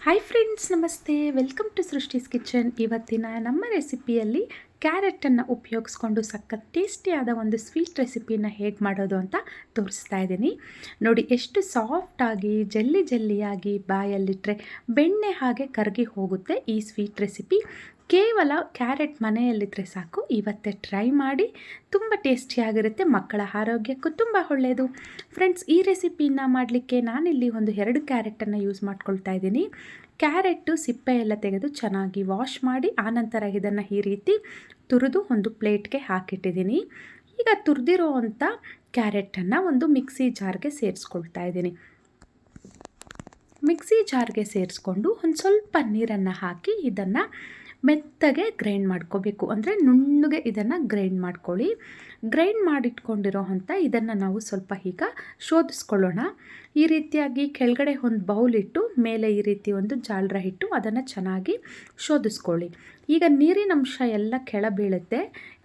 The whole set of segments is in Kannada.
ಹಾಯ್ ಫ್ರೆಂಡ್ಸ್, ನಮಸ್ತೆ. Welcome to Srishti's kitchen. ಇವತ್ತಿನ ನಮ್ಮ ರೆಸಿಪಿಯಲ್ಲಿ ಕ್ಯಾರೆಟನ್ನು ಉಪಯೋಗಿಸ್ಕೊಂಡು ಸಖತ್ ಟೇಸ್ಟಿಯಾದ ಒಂದು ಸ್ವೀಟ್ ರೆಸಿಪಿನ ಹೇಗೆ ಮಾಡೋದು ಅಂತ ತೋರಿಸ್ತಾ ಇದ್ದೀನಿ. ನೋಡಿ, ಎಷ್ಟು ಸಾಫ್ಟಾಗಿ ಜಲ್ಲಿ ಜಲ್ಲಿಯಾಗಿ ಬಾಯಲ್ಲಿಟ್ಟರೆ ಬೆಣ್ಣೆ ಹಾಗೆ ಕರಗಿ ಹೋಗುತ್ತೆ ಈ ಸ್ವೀಟ್ ರೆಸಿಪಿ. ಕೇವಲ ಕ್ಯಾರೆಟ್ ಮನೆಯಲ್ಲಿದ್ದರೆ ಸಾಕು. ಇವತ್ತೇ ಟ್ರೈ ಮಾಡಿ, ತುಂಬ ಟೇಸ್ಟಿಯಾಗಿರುತ್ತೆ. ಮಕ್ಕಳ ಆರೋಗ್ಯಕ್ಕೂ ತುಂಬ ಒಳ್ಳೆಯದು. ಫ್ರೆಂಡ್ಸ್, ಈ ರೆಸಿಪಿನ ಮಾಡಲಿಕ್ಕೆ ನಾನಿಲ್ಲಿ ಒಂದು 2 ಕ್ಯಾರೆಟನ್ನು ಯೂಸ್ ಮಾಡ್ಕೊಳ್ತಾ ಇದ್ದೀನಿ. ಕ್ಯಾರೆಟು ಸಿಪ್ಪೆ ಎಲ್ಲ ತೆಗೆದು ಚೆನ್ನಾಗಿ ವಾಶ್ ಮಾಡಿ ಆನಂತರ ಇದನ್ನು ಈ ರೀತಿ ತುರಿದು ಒಂದು ಪ್ಲೇಟ್ಗೆ ಹಾಕಿಟ್ಟಿದ್ದೀನಿ. ಈಗ ತುರಿದಿರೋ ಅಂಥ ಕ್ಯಾರೆಟನ್ನು ಒಂದು ಮಿಕ್ಸಿ ಜಾರ್ಗೆ ಸೇರಿಸ್ಕೊಳ್ತಾ ಇದ್ದೀನಿ. ಮಿಕ್ಸಿ ಜಾರ್ಗೆ ಸೇರಿಸ್ಕೊಂಡು ಒಂದು ಸ್ವಲ್ಪ ನೀರನ್ನು ಹಾಕಿ ಇದನ್ನು ಮೆತ್ತಗೆ ಗ್ರೈಂಡ್ ಮಾಡ್ಕೋಬೇಕು. ಅಂದರೆ ನುಣ್ಣಗೆ ಇದನ್ನು ಗ್ರೈಂಡ್ ಮಾಡ್ಕೊಳ್ಳಿ. ಗ್ರೈಂಡ್ ಮಾಡಿಟ್ಕೊಂಡಿರೋ ಅಂಥ ಇದನ್ನು ನಾವು ಸ್ವಲ್ಪ ಈಗ ಶೋಧಿಸ್ಕೊಳ್ಳೋಣ. ಈ ರೀತಿಯಾಗಿ ಕೆಳಗಡೆ ಒಂದು ಬೌಲ್ ಇಟ್ಟು ಮೇಲೆ ಈ ರೀತಿ ಒಂದು ಜಾಲರ ಇಟ್ಟು ಅದನ್ನು ಚೆನ್ನಾಗಿ ಶೋಧಿಸ್ಕೊಳ್ಳಿ. ಈಗ ನೀರಿನ ಅಂಶ ಎಲ್ಲ ಕೆಳ ಬೀಳುತ್ತೆ.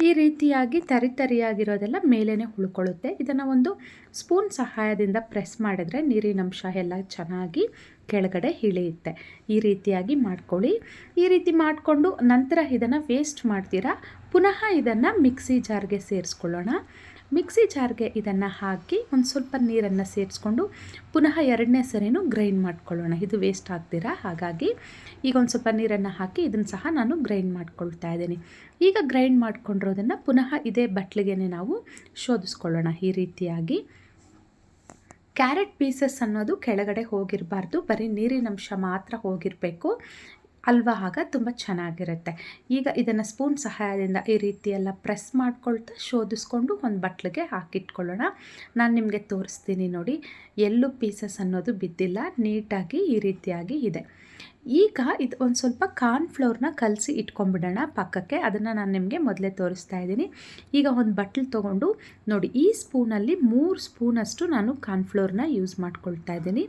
ಈ ರೀತಿಯಾಗಿ ತರಿಯಾಗಿರೋದೆಲ್ಲ ಮೇಲೇ ಉಳ್ಕೊಳ್ಳುತ್ತೆ. ಇದನ್ನು ಒಂದು ಸ್ಪೂನ್ ಸಹಾಯದಿಂದ ಪ್ರೆಸ್ ಮಾಡಿದ್ರೆ ನೀರಿನ ಅಂಶ ಎಲ್ಲ ಚೆನ್ನಾಗಿ ಕೆಳಗಡೆ ಇಳಿಯುತ್ತೆ. ಈ ರೀತಿಯಾಗಿ ಮಾಡ್ಕೊಳ್ಳಿ. ಈ ರೀತಿ ಮಾಡಿಕೊಂಡು ನಂತರ ಇದನ್ನು ವೇಸ್ಟ್ ಮಾಡ್ತೀರಾ, ಪುನಃ ಇದನ್ನು ಮಿಕ್ಸಿ ಜಾರ್ಗೆ ಸೇರಿಸ್ಕೊಳ್ಳೋಣ. ಮಿಕ್ಸಿ ಜಾರ್ಗೆ ಇದನ್ನು ಹಾಕಿ ಒಂದು ಸ್ವಲ್ಪ ನೀರನ್ನು ಸೇರಿಸ್ಕೊಂಡು ಪುನಃ 2ನೇ ಸರಿನೂ ಗ್ರೈಂಡ್ ಮಾಡ್ಕೊಳ್ಳೋಣ. ಇದು ವೇಸ್ಟ್ ಆಗ್ತೀರಾ, ಹಾಗಾಗಿ ಈಗ ಒಂದು ಸ್ವಲ್ಪ ನೀರನ್ನು ಹಾಕಿ ಇದನ್ನು ಸಹ ನಾನು ಗ್ರೈಂಡ್ ಮಾಡ್ಕೊಳ್ತಾ ಇದ್ದೀನಿ. ಈಗ ಗ್ರೈಂಡ್ ಮಾಡ್ಕೊಂಡಿರೋದನ್ನು ಪುನಃ ಇದೇ ಬಟ್ಲಿಗೆ ನಾವು ಶೋಧಿಸ್ಕೊಳ್ಳೋಣ. ಈ ರೀತಿಯಾಗಿ ಕ್ಯಾರೆಟ್ ಪೀಸಸ್ ಅನ್ನೋದು ಕೆಳಗಡೆ ಹೋಗಿರಬಾರ್ದು, ಬರೀ ನೀರಿನಂಶ ಮಾತ್ರ ಹೋಗಿರಬೇಕು ಅಲ್ವಾ, ಆಗ ತುಂಬ ಚೆನ್ನಾಗಿರುತ್ತೆ. ಈಗ ಇದನ್ನು ಸ್ಪೂನ್ ಸಹಾಯದಿಂದ ಈ ರೀತಿ ಎಲ್ಲ ಪ್ರೆಸ್ ಮಾಡ್ಕೊಳ್ತಾ ಶೋಧಿಸ್ಕೊಂಡು ಒಂದು ಬಟ್ಲಿಗೆ ಹಾಕಿಟ್ಕೊಳ್ಳೋಣ. ನಾನು ನಿಮಗೆ ತೋರಿಸ್ತೀನಿ ನೋಡಿ, ಎಲ್ಲೂ ಪೀಸಸ್ ಅನ್ನೋದು ಬಿದ್ದಿಲ್ಲ, ನೀಟಾಗಿ ಈ ರೀತಿಯಾಗಿ ಇದೆ. ಈಗ ಇದು ಒಂದು ಸ್ವಲ್ಪ ಕಾರ್ನ್ಫ್ಲೋರ್ನ ಕಲಸಿ ಇಟ್ಕೊಂಡ್ಬಿಡೋಣ ಪಕ್ಕಕ್ಕೆ. ಅದನ್ನು ನಾನು ನಿಮಗೆ ಮೊದಲೇ ತೋರಿಸ್ತಾ ಇದ್ದೀನಿ. ಈಗ ಒಂದು ಬಟ್ಲು ತೊಗೊಂಡು ನೋಡಿ, ಈ ಸ್ಪೂನಲ್ಲಿ 3 ಸ್ಪೂನಷ್ಟು ನಾನು ಕಾರ್ನ್ಫ್ಲೋರ್ನ ಯೂಸ್ ಮಾಡ್ಕೊಳ್ತಾ ಇದ್ದೀನಿ.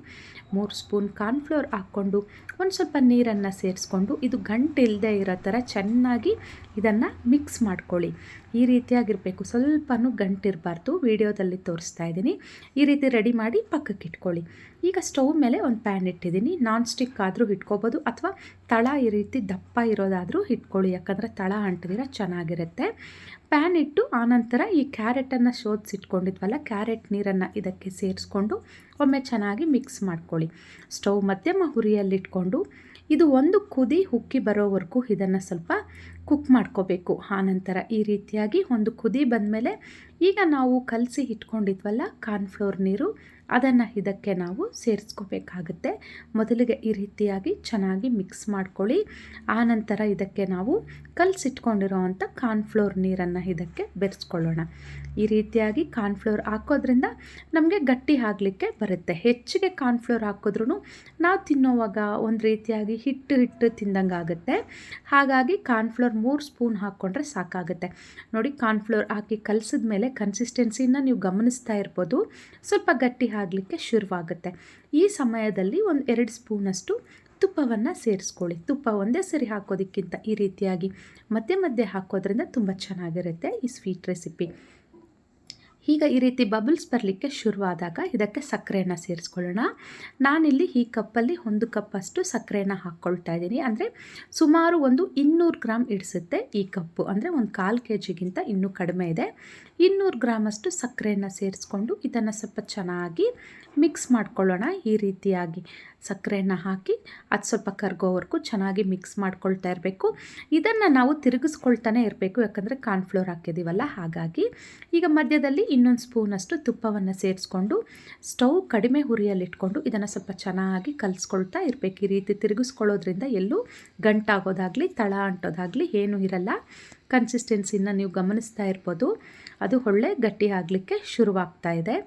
3 ಸ್ಪೂನ್ ಕಾರ್ನ್ಫ್ಲೋರ್ ಹಾಕ್ಕೊಂಡು ಒಂದು ಸ್ವಲ್ಪ ನೀರನ್ನು ಸೇರಿಸ್ಕೊಂಡು ಇದು ಗಂಟಿಲ್ಲದೆ ಇರೋ ಥರ ಚೆನ್ನಾಗಿ ಇದನ್ನು ಮಿಕ್ಸ್ ಮಾಡ್ಕೊಳ್ಳಿ. ಈ ರೀತಿಯಾಗಿರಬೇಕು, ಸ್ವಲ್ಪನೂ ಗಂಟಿರಬಾರ್ದು. ವಿಡಿಯೋದಲ್ಲಿ ತೋರಿಸ್ತಾ ಇದ್ದೀನಿ. ಈ ರೀತಿ ರೆಡಿ ಮಾಡಿ ಪಕ್ಕಕ್ಕೆ ಇಟ್ಕೊಳ್ಳಿ. ಈಗ ಸ್ಟವ್ ಮೇಲೆ ಒಂದು ಪ್ಯಾನ್ ಇಟ್ಟಿದ್ದೀನಿ. ನಾನ್ ಸ್ಟಿಕ್ ಆದರೂ ಇಟ್ಕೋಬೋದು ಅಥವಾ ತಳ ಈ ರೀತಿ ದಪ್ಪ ಇರೋದಾದರೂ ಇಟ್ಕೊಳ್ಳಿ, ಯಾಕಂದರೆ ತಳ ಅಂಟಿದಿರ ಚೆನ್ನಾಗಿರುತ್ತೆ. ಪ್ಯಾನ್ ಇಟ್ಟು ಆನಂತರ ಈ ಕ್ಯಾರೆಟನ್ನು ಶೋಧಿಸಿಟ್ಕೊಂಡಿದ್ವಲ್ಲ, ಕ್ಯಾರೆಟ್ ನೀರನ್ನು ಇದಕ್ಕೆ ಸೇರಿಸ್ಕೊಂಡು ಒಮ್ಮೆ ಚೆನ್ನಾಗಿ ಮಿಕ್ಸ್ ಮಾಡ್ಕೊಳ್ಳಿ. ಸ್ಟವ್ ಮಧ್ಯಮ ಹುರಿಯಲ್ಲಿಟ್ಕೊಂಡು ಇದು ಒಂದು ಕುದಿ ಉಕ್ಕಿ ಬರೋವರೆಗೂ ಇದನ್ನು ಸ್ವಲ್ಪ ಕುಕ್ ಮಾಡ್ಕೋಬೇಕು. ಆನಂತರ ಈ ರೀತಿಯಾಗಿ ಒಂದು ಕುದಿ ಬಂದಮೇಲೆ ಈಗ ನಾವು ಕಲಸಿ ಇಟ್ಕೊಂಡಿದ್ವಲ್ಲ ಕಾರ್ನ್ಫ್ಲೋರ್ ನೀರು, ಅದನ್ನು ಇದಕ್ಕೆ ನಾವು ಸೇರಿಸ್ಕೋಬೇಕಾಗುತ್ತೆ. ಮೊದಲಿಗೆ ಈ ರೀತಿಯಾಗಿ ಚೆನ್ನಾಗಿ ಮಿಕ್ಸ್ ಮಾಡ್ಕೊಳ್ಳಿ. ಆನಂತರ ಇದಕ್ಕೆ ನಾವು ಕಲಸಿಟ್ಕೊಂಡಿರೋ ಅಂಥ ಕಾರ್ನ್ಫ್ಲೋರ್ ನೀರನ್ನು ಇದಕ್ಕೆ ಬೆರೆಸ್ಕೊಳ್ಳೋಣ. ಈ ರೀತಿಯಾಗಿ ಕಾರ್ನ್ಫ್ಲೋರ್ ಹಾಕೋದ್ರಿಂದ ನಮಗೆ ಗಟ್ಟಿ ಆಗಲಿಕ್ಕೆ ಬರುತ್ತೆ. ಹೆಚ್ಚಿಗೆ ಕಾರ್ನ್ಫ್ಲೋರ್ ಹಾಕಿದ್ರೂ ನಾವು ತಿನ್ನೋವಾಗ ಒಂದು ರೀತಿಯಾಗಿ ಹಿಟ್ಟು ತಿಂದಂಗೆ ಆಗುತ್ತೆ. ಹಾಗಾಗಿ ಕಾರ್ನ್ಫ್ಲೋರ್ 3 ಸ್ಪೂನ್ ಹಾಕ್ಕೊಂಡ್ರೆ ಸಾಕಾಗುತ್ತೆ. ನೋಡಿ, ಕಾರ್ನ್ಫ್ಲೋರ್ ಹಾಕಿ ಕಲಸಿದ ಮೇಲೆ ಕನ್ಸಿಸ್ಟೆನ್ಸಿನ ನೀವು ಗಮನಿಸ್ತಾ ಇರ್ಬೋದು, ಸ್ವಲ್ಪ ಗಟ್ಟಿ ಆಗಲಿಕ್ಕೆ ಶುರುವಾಗುತ್ತೆ. ಈ ಸಮಯದಲ್ಲಿ ಒಂದು 2 ಸ್ಪೂನಷ್ಟು ತುಪ್ಪವನ್ನು ಸೇರಿಸ್ಕೊಳ್ಳಿ. ತುಪ್ಪ ಒಂದೇ ಸರಿ ಹಾಕೋದಕ್ಕಿಂತ ಈ ರೀತಿಯಾಗಿ ಮಧ್ಯೆ ಮಧ್ಯೆ ಹಾಕೋದ್ರಿಂದ ತುಂಬ ಚೆನ್ನಾಗಿರುತ್ತೆ ಈ ಸ್ವೀಟ್ ರೆಸಿಪಿ. ಈಗ ಈ ರೀತಿ ಬಬಲ್ಸ್ ಬರಲಿಕ್ಕೆ ಶುರುವಾದಾಗ ಇದಕ್ಕೆ ಸಕ್ಕರೆಯನ್ನು ಸೇರಿಸ್ಕೊಳ್ಳೋಣ. ನಾನಿಲ್ಲಿ ಈ ಕಪ್ಪಲ್ಲಿ 1 ಕಪ್ಪಷ್ಟು ಸಕ್ಕರೆಯನ್ನು ಹಾಕ್ಕೊಳ್ತಾ ಇದ್ದೀನಿ. ಅಂದರೆ ಸುಮಾರು ಒಂದು 200 ಗ್ರಾಮ್ ಇಡಿಸುತ್ತೆ ಈ ಕಪ್ಪು. ಅಂದರೆ ಒಂದು 1/4 kgಗಿಂತ ಇನ್ನೂ ಕಡಿಮೆ ಇದೆ. 200 ಗ್ರಾಮಷ್ಟು ಸಕ್ಕರೆಯನ್ನು ಸೇರಿಸ್ಕೊಂಡು ಇದನ್ನು ಸ್ವಲ್ಪ ಚೆನ್ನಾಗಿ ಮಿಕ್ಸ್ ಮಾಡ್ಕೊಳ್ಳೋಣ. ಈ ರೀತಿಯಾಗಿ ಸಕ್ಕರೆಯನ್ನು ಹಾಕಿ ಅದು ಸ್ವಲ್ಪ ಕರಗೋವರೆಗೂ ಚೆನ್ನಾಗಿ ಮಿಕ್ಸ್ ಮಾಡ್ಕೊಳ್ತಾ ಇರಬೇಕು. ಇದನ್ನು ನಾವು ತಿರುಗಿಸ್ಕೊಳ್ತಾನೆ ಇರಬೇಕು, ಯಾಕಂದರೆ ಕಾರ್ನ್ಫ್ಲೋರ್ ಹಾಕಿದ್ದೀವಲ್ಲ, ಹಾಗಾಗಿ. ಈಗ ಮಧ್ಯದಲ್ಲಿ ಇನ್ನೊಂದು ಸ್ಪೂನಷ್ಟು ತುಪ್ಪವನ್ನು ಸೇರಿಸ್ಕೊಂಡು ಸ್ಟವ್ ಕಡಿಮೆ ಹುರಿಯಲ್ಲಿಟ್ಕೊಂಡು ಇದನ್ನು ಸ್ವಲ್ಪ ಚೆನ್ನಾಗಿ ಕಲಿಸ್ಕೊಳ್ತಾ ಇರಬೇಕು. ಈ ರೀತಿ ತಿರುಗಿಸ್ಕೊಳ್ಳೋದ್ರಿಂದ ಎಲ್ಲೂ ಗಂಟಾಗೋದಾಗಲಿ ತಳ ಅಂಟೋದಾಗಲಿ ಏನೂ ಇರಲ್ಲ. ಕನ್ಸಿಸ್ಟೆನ್ಸಿನ ನೀವು ಗಮನಿಸ್ತಾ ಇರ್ಬೋದು, ಅದು ಒಳ್ಳೆ ಗಟ್ಟಿ ಆಗಲಿಕ್ಕೆ ಶುರುವಾಗ್ತಾ ಇದೆ.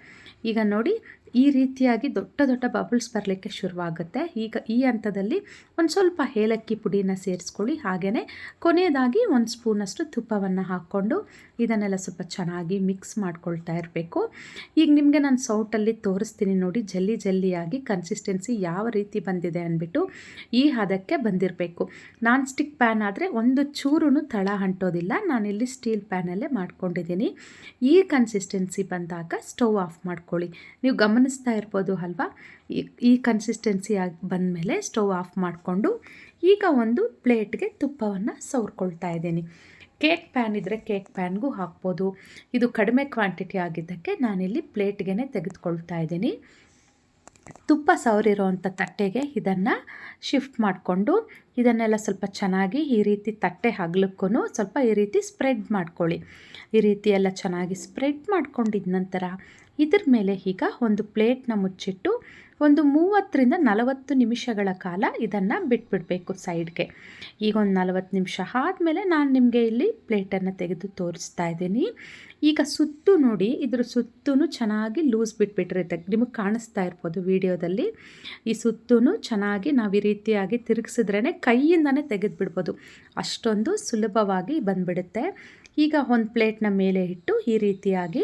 ಈಗ ನೋಡಿ, ಈ ರೀತಿಯಾಗಿ ದೊಡ್ಡ ದೊಡ್ಡ ಬಬಲ್ಸ್ ಬರಲಿಕ್ಕೆ ಶುರುವಾಗುತ್ತೆ. ಈಗ ಈ ಹಂತದಲ್ಲಿ ಒಂದು ಸ್ವಲ್ಪ ಏಲಕ್ಕಿ ಪುಡಿನ ಸೇರಿಸ್ಕೊಳ್ಳಿ. ಹಾಗೆಯೇ ಕೊನೆಯದಾಗಿ 1 ಸ್ಪೂನಷ್ಟು ತುಪ್ಪವನ್ನು ಹಾಕ್ಕೊಂಡು ಇದನ್ನೆಲ್ಲ ಸ್ವಲ್ಪ ಚೆನ್ನಾಗಿ ಮಿಕ್ಸ್ ಮಾಡ್ಕೊಳ್ತಾ ಇರಬೇಕು. ಈಗ ನಿಮಗೆ ನಾನು ಸೌಟಲ್ಲಿ ತೋರಿಸ್ತೀನಿ ನೋಡಿ, ಜಲ್ಲಿ ಜಲ್ಲಿಯಾಗಿ ಕನ್ಸಿಸ್ಟೆನ್ಸಿ ಯಾವ ರೀತಿ ಬಂದಿದೆ ಅಂದ್ಬಿಟ್ಟು. ಈ ಹದಕ್ಕೆ ಬಂದಿರಬೇಕು. ನಾನ್ ಸ್ಟಿಕ್ ಪ್ಯಾನ್ ಆದರೆ ಒಂದು ಚೂರು ತಳ ಅಂಟೋದಿಲ್ಲ. ನಾನಿಲ್ಲಿ ಸ್ಟೀಲ್ ಪ್ಯಾನಲ್ಲೇ ಮಾಡ್ಕೊಂಡಿದ್ದೀನಿ. ಈ ಕನ್ಸಿಸ್ಟೆನ್ಸಿ ಬಂದಾಗ ಸ್ಟವ್ ಆಫ್ ಮಾಡ್ಕೊಳ್ಳಿ. ನೀವು ಗಮನಿಸ್ತಾ ಇರ್ಬೋದು ಅಲ್ವಾ. ಈ ಕನ್ಸಿಸ್ಟೆನ್ಸಿ ಆಗಿ ಬಂದಮೇಲೆ ಸ್ಟವ್ ಆಫ್ ಮಾಡಿಕೊಂಡು ಈಗ ಒಂದು ಪ್ಲೇಟ್ಗೆ ತುಪ್ಪವನ್ನು ಸವರ್ಕೊಳ್ತಾ ಇದ್ದೀನಿ. ಕೇಕ್ ಪ್ಯಾನ್ ಇದ್ದರೆ ಕೇಕ್ ಪ್ಯಾನ್ಗೂ ಹಾಕ್ಬೋದು. ಇದು ಕಡಿಮೆ ಕ್ವಾಂಟಿಟಿ ಆಗಿದ್ದಕ್ಕೆ ನಾನಿಲ್ಲಿ ಪ್ಲೇಟ್ಗೆ ತೆಗೆದುಕೊಳ್ತಾ ಇದ್ದೀನಿ. ತುಪ್ಪ ಸವರಿರೋವಂಥ ತಟ್ಟೆಗೆ ಇದನ್ನು ಶಿಫ್ಟ್ ಮಾಡಿಕೊಂಡು ಇದನ್ನೆಲ್ಲ ಸ್ವಲ್ಪ ಚೆನ್ನಾಗಿ ಈ ರೀತಿ ತಟ್ಟೆ ಅಗಲಕ್ಕೂ ಸ್ವಲ್ಪ ಈ ರೀತಿ ಸ್ಪ್ರೆಡ್ ಮಾಡ್ಕೊಳ್ಳಿ. ಈ ರೀತಿ ಎಲ್ಲ ಚೆನ್ನಾಗಿ ಸ್ಪ್ರೆಡ್ ಮಾಡ್ಕೊಂಡಿದ ನಂತರ ಇದ್ರ ಮೇಲೆ ಈಗ ಒಂದು ಪ್ಲೇಟ್ನ ಮುಚ್ಚಿಟ್ಟು ಒಂದು 30-40 ನಿಮಿಷಗಳ ಕಾಲ ಇದನ್ನು ಬಿಟ್ಬಿಡಬೇಕು ಸೈಡ್ಗೆ. ಈಗ ಒಂದು 40 ನಿಮಿಷ ಆದಮೇಲೆ ನಾನು ನಿಮಗೆ ಇಲ್ಲಿ ಪ್ಲೇಟನ್ನು ತೆಗೆದು ತೋರಿಸ್ತಾ ಇದ್ದೀನಿ. ಈಗ ಸುತ್ತು ನೋಡಿ, ಇದ್ರ ಸುತ್ತೂ ಚೆನ್ನಾಗಿ ಲೂಸ್ ಬಿಟ್ಬಿಟ್ಟಿರುತ್ತೆ. ನಿಮಗೆ ಕಾಣಿಸ್ತಾ ಇರ್ಬೋದು ವಿಡಿಯೋದಲ್ಲಿ. ಈ ಸುತ್ತೂ ಚೆನ್ನಾಗಿ ನಾವು ಈ ರೀತಿಯಾಗಿ ತಿರುಗಿಸಿದ್ರೇ ಕೈಯಿಂದನೇ ತೆಗೆದುಬಿಡ್ಬೋದು, ಅಷ್ಟೊಂದು ಸುಲಭವಾಗಿ ಬಂದುಬಿಡುತ್ತೆ. ಈಗ ಒಂದು ಪ್ಲೇಟ್ನ ಮೇಲೆ ಇಟ್ಟು ಈ ರೀತಿಯಾಗಿ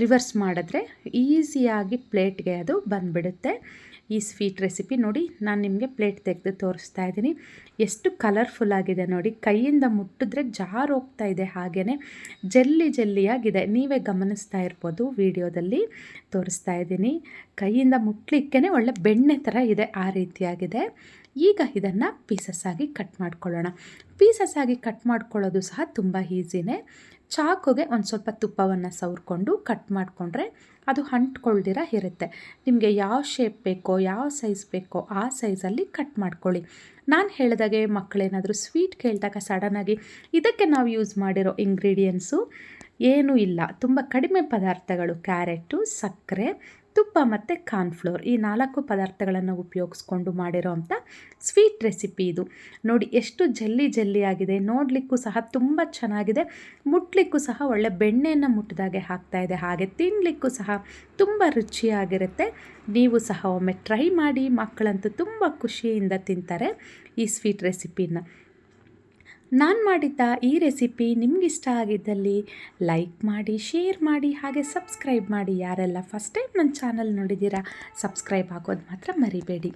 ರಿವರ್ಸ್ ಮಾಡಿದ್ರೆ ಈಸಿಯಾಗಿ ಪ್ಲೇಟ್ಗೆ ಅದು ಬಂದುಬಿಡುತ್ತೆ. ಈ ಸ್ವೀಟ್ ರೆಸಿಪಿ ನೋಡಿ, ನಾನು ನಿಮಗೆ ಪ್ಲೇಟ್ ತೆಗೆದು ತೋರಿಸ್ತಾ ಇದ್ದೀನಿ. ಎಷ್ಟು ಕಲರ್ಫುಲ್ ಆಗಿದೆ ನೋಡಿ, ಕೈಯಿಂದ ಮುಟ್ಟಿದ್ರೆ ಜಾರು ಹೋಗ್ತಾ ಇದೆ, ಹಾಗೆಯೇ ಜೆಲ್ಲಿ ಜೆಲ್ಲಿಯಾಗಿದೆ. ನೀವೇ ಗಮನಿಸ್ತಾ ಇರ್ಬೋದು, ವಿಡಿಯೋದಲ್ಲಿ ತೋರಿಸ್ತಾ ಇದ್ದೀನಿ. ಕೈಯಿಂದ ಮುಟ್ಲಿಕ್ಕೇ ಒಳ್ಳೆ ಬೆಣ್ಣೆ ಥರ ಇದೆ, ಆ ರೀತಿಯಾಗಿದೆ. ಈಗ ಇದನ್ನು ಪೀಸಸ್ ಆಗಿ ಕಟ್ ಮಾಡ್ಕೊಳ್ಳೋಣ. ಪೀಸಸ್ ಆಗಿ ಕಟ್ ಮಾಡ್ಕೊಳ್ಳೋದು ಸಹ ತುಂಬ ಈಸಿನೇ. ಚಾಕುಗೆ ಒಂದು ಸ್ವಲ್ಪ ತುಪ್ಪವನ್ನು ಸವರ್ಕೊಂಡು ಕಟ್ ಮಾಡಿಕೊಂಡ್ರೆ ಅದು ಅಂಟ್ಕೊಳ್ದಿರ ಇರುತ್ತೆ. ನಿಮಗೆ ಯಾವ ಶೇಪ್ ಬೇಕೋ, ಯಾವ ಸೈಜ್ ಬೇಕೋ ಆ ಸೈಜಲ್ಲಿ ಕಟ್ ಮಾಡ್ಕೊಳ್ಳಿ. ನಾನು ಹೇಳಿದಾಗೆ ಮಕ್ಕಳೇನಾದರೂ ಸ್ವೀಟ್ ಕೇಳಿದಾಗ ಸಡನ್ನಾಗಿ ಇದಕ್ಕೆ ನಾವು ಯೂಸ್ ಮಾಡಿರೋ ಇಂಗ್ರೀಡಿಯೆಂಟ್ಸು ಏನೂ ಇಲ್ಲ, ತುಂಬ ಕಡಿಮೆ ಪದಾರ್ಥಗಳು, ಕ್ಯಾರೆಟು, ಸಕ್ಕರೆ, ತುಪ್ಪ ಮತ್ತು ಕಾರ್ನ್ಫ್ಲೋರ್, ಈ 4 ಪದಾರ್ಥಗಳನ್ನು ಉಪಯೋಗಿಸ್ಕೊಂಡು ಮಾಡಿರೋವಂಥ ಸ್ವೀಟ್ ರೆಸಿಪಿ ಇದು. ನೋಡಿ ಎಷ್ಟು ಜಲ್ಲಿ ಜಲ್ಲಿ ಆಗಿದೆ, ನೋಡಲಿಕ್ಕೂ ಸಹ ತುಂಬ ಚೆನ್ನಾಗಿದೆ, ಮುಟ್ಲಿಕ್ಕೂ ಸಹ ಒಳ್ಳೆ ಬೆಣ್ಣೆಯನ್ನು ಮುಟ್ಟಿದಾಗೆ ಆಗ್ತಾಯಿದೆ, ಹಾಗೆ ತಿನ್ನಲಿಕ್ಕೂ ಸಹ ತುಂಬ ರುಚಿಯಾಗಿರುತ್ತೆ. ನೀವು ಸಹ ಒಮ್ಮೆ ಟ್ರೈ ಮಾಡಿ, ಮಕ್ಕಳಂತೂ ತುಂಬ ಖುಷಿಯಿಂದ ತಿಂತಾರೆ ಈ ಸ್ವೀಟ್ ರೆಸಿಪಿನ. ನಾನು ಮಾಡಿದ್ದ ಈ ರೆಸಿಪಿ ನಿಮಗಿಷ್ಟ ಆಗಿದ್ದಲ್ಲಿ ಲೈಕ್ ಮಾಡಿ, ಶೇರ್ ಮಾಡಿ, ಹಾಗೆ ಸಬ್ಸ್ಕ್ರೈಬ್ ಮಾಡಿ. ಯಾರೆಲ್ಲ ಫಸ್ಟ್ ಟೈಮ್ ನನ್ನ ಚಾನಲ್ ನೋಡಿದ್ದೀರಾ ಸಬ್ಸ್ಕ್ರೈಬ್ ಆಗೋದು ಮಾತ್ರ ಮರಿಬೇಡಿ.